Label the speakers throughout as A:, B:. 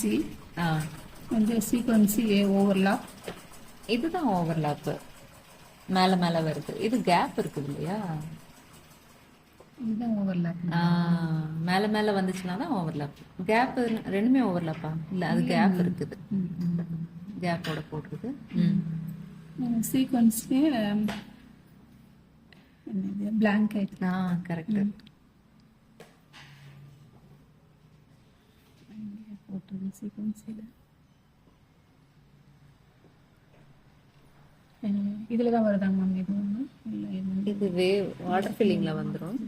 A: சீக்வன்சி கொஞ்சம் சீக்வன்சி ஓவர்லாப்.
B: இதுதான் ஓவர்லாப், மேல மேல வருது. இது கேப் இருக்குது இல்லையா?
A: இதுதான் ஓவர்லாப்.
B: மேல மேல வந்துச்சுன்னா தான் ஓவர்லாப். கேப் ரெண்டுமே ஓவர்லாப்பா? இல்ல, அது கேப் இருக்குது, கேப்போட போட்டுருது.
A: சீக்வன்ஸ்க்கு பிளாங்கெட்.
B: கரெக்ட்.
A: போட்டது சீக்வன்ஸில் இதுல தான் வருதாங்க மேம்? இது ஒன்று இல்லை,
B: இது வேவ் வாட்டர் ஃபில்லிங்ல வந்துடும்.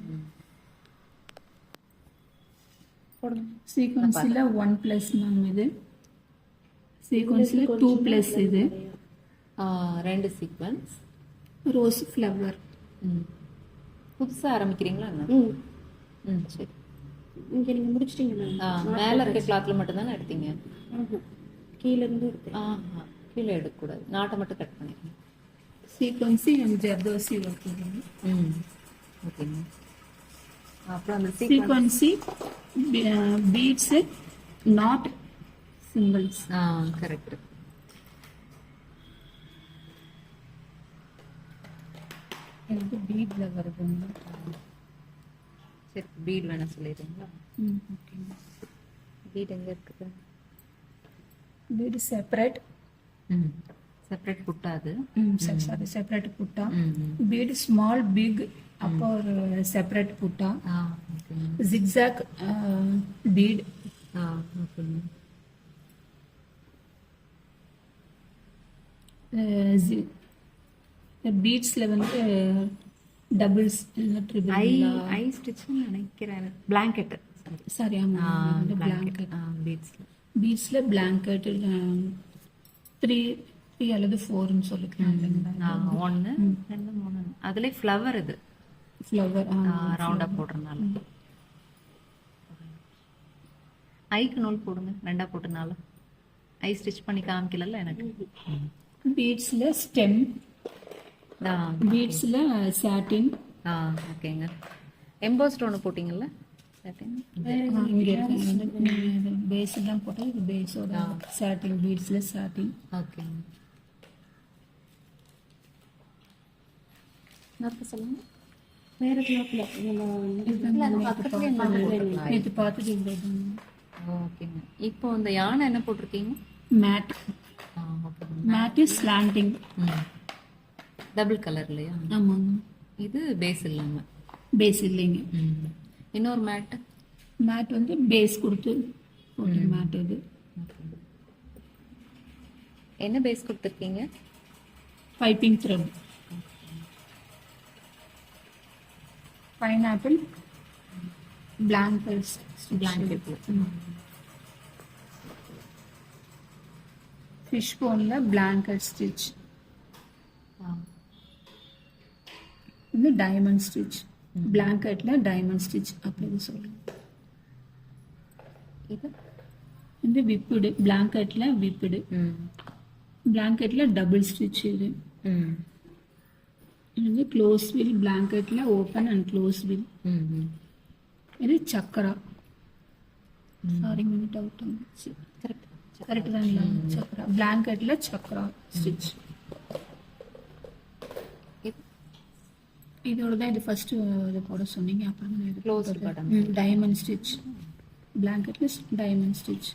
A: சீக்வன்ஸில் 1+ மேம். இது சீக்வன்ஸில் 2+ இது
B: 2 சீக்வன்ஸ்.
A: Rose flower.
B: புதுசா ஆரம்பிக்கிறீங்களா என்ன? சரி.
C: இங்கே நீங்கள் முடிச்சிட்டீங்களா?
B: மேலே இருக்க கிளாத்ல மட்டும் தானே எடுத்தீங்க?
C: கீழே இருந்து
B: கீழே எடுக்கக்கூடாது, நாட்டை மட்டும் கட் பண்ணிடுங்க.
A: சீக்வன்சி அண்ட் ஜர்தோசி ஒர்க்.
B: ஓகேங்க. அப்புறம் அந்த
A: சீக்வன்சி பீட்ஸ் நாட் சிம்பிள்ஸ்.
B: கரெக்ட்.
A: எனக்கு பீட்ல வருதுங்க.
B: சரி, பீட் வேணா சொல்லிடுறீங்களா?
A: ஓகேங்க.
B: பீட் எங்க இருக்குது?
A: Beat separate.
B: செப்பரேட் புட்டா அது?
A: சாரி, செப்பரேட் புட்டா. பீட் ஸ்மால் பிக் அப்போ ஒரு செப்பரேட் புட்டா. Zigzag bead.
B: ஓகேங்க.
A: பீட்ஸ்ல வந்து டபுள்ஸ் ட்ரிபிள்
B: ஐ ஸ்டிச்னு நினைக்கிறேன். பிளாங்கெட்.
A: சாரி, ஆமா, பிளாங்கெட். பீட்ஸ்ல பிளாங்கெட் 3 அல்லது 4ன்னு சொல்லிக்கலாம்.
B: 1 2 3. அதுல ஃப்ளவர். இது
A: ஃப்ளவர்
B: ரவுண்டா போடுறதுனால. ஐக்கு நூல் போடுங்க, 2ஆ போட்டனால. ஐ ஸ்டிச் பண்ணி காமிக்கல எனக்கு.
A: பீட்ஸ்ல ஸ்டெம். பீட்ஸ்ல சாட்டின்.
B: ஓகேங்க. எம்போஸ்ட் ஒன்று போட்டிங்கல்ல? சாட்டின்
A: இங்கே இருக்கு. பேஸ் தான் போட்டால் இது பேஸோட சாட்டின். பீட்ஸ்ல சாட்டின்.
B: ஓகேங்க. சொல்லுங்க.
C: வேற கிளாத்ல
A: நேற்று பார்த்துட்டு.
B: ஓகேங்க. இப்போ இந்த யானை என்ன போட்டிருக்கீங்க?
A: Mat. Mat is slanting.
B: Double colour இல்லையா?
A: ஆமாங்க.
B: இது பேஸ் இல்லாம?
A: பேஸ் இல்லைங்க.
B: இன்னொரு மேட்.
A: மேட் வந்து பேஸ் கொடுத்து போட்ட மேட். இது
B: என்ன பேஸ் கொடுத்துருக்கீங்க?
A: Piping thread. Pineapple blanket. Fish போன்ல பிளாங்கெட் ஸ்டிச். இது டைமண்ட் ஸ்டிச். பிளாங்கெட்ல டைமண்ட் ஸ்டிச் அப்படின்னு சொல்லுங்க. இது விப்புடு. பிளாங்கெட்ல விப்புடு. பிளாங்கெட்ல டபுள் ஸ்டிச். இது க்ளோஸ் வில். பிளாங்கெட்ல ஓப்பன் அண்ட் க்ளோஸ் வில். இது சக்கரா. சாரி, மினிட் அவுட் ஆச்சு. கரெக்ட் தாங்களா? சக்கரா. பிளாங்கெட்ல சக்கரா ஸ்டிச். இதோட தான் இது ஃபர்ஸ்ட் இது போட சொன்னீங்க. அப்புறம் டைமண்ட் ஸ்டிச். பிளாங்கெட்ல டைமண்ட் ஸ்டிச்.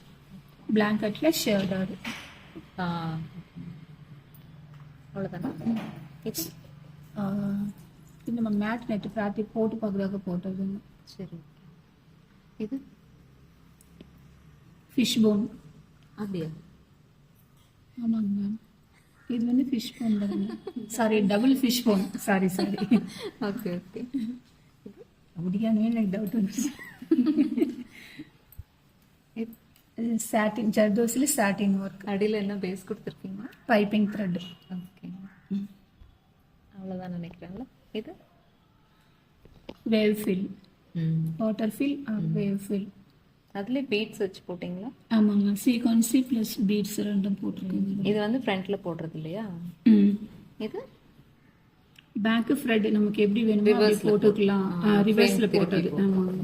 A: பிளாங்கெட்ல ஷேர்டர்.
B: அவ்வளோதானா?
A: இது நம்ம மேட் நெட் பிராத்தி போட்டு பார்க்குறதுக்கு போட்டதுங்க.
B: சரி. இது
A: ஃபிஷ் போன்.
B: அப்படியா?
A: ஆமாங்க மேம். இது வந்து ஃபிஷ் போன் தாங்க. Sorry, double fish bone. Sorry.
B: Okay okay.
A: அப்படியானே எனக்கு டவுட் வந்துச்சு. சாட்டின். ஜர்தோசில சாட்டின் ஒர்க்.
B: அடியில் என்ன பேஸ் கொடுத்துருக்கீங்க?
A: Piping thread.
B: ஓகே. அவ்வளோதான் நினைக்கிறேன்ல. இது
A: wave fill. Water fill or wave fill.
B: அதுலேயே பீட்ஸ் வச்சு போட்டிங்களா?
A: ஆமாங்க. சீக்வன்சி ப்ளஸ் பீட்ஸ் ரெண்டும் போட்டிருக்கீங்க.
B: இது வந்து ஃப்ரண்ட்ல போடுறது இல்லையா? இது
A: பேக் ஃப்ரெட் நமக்கு எப்படி வேணுமோ அப்படி போட்டுக்கலாம். ரிவர்ஸ்ல போட்டது. ஆமாங்க.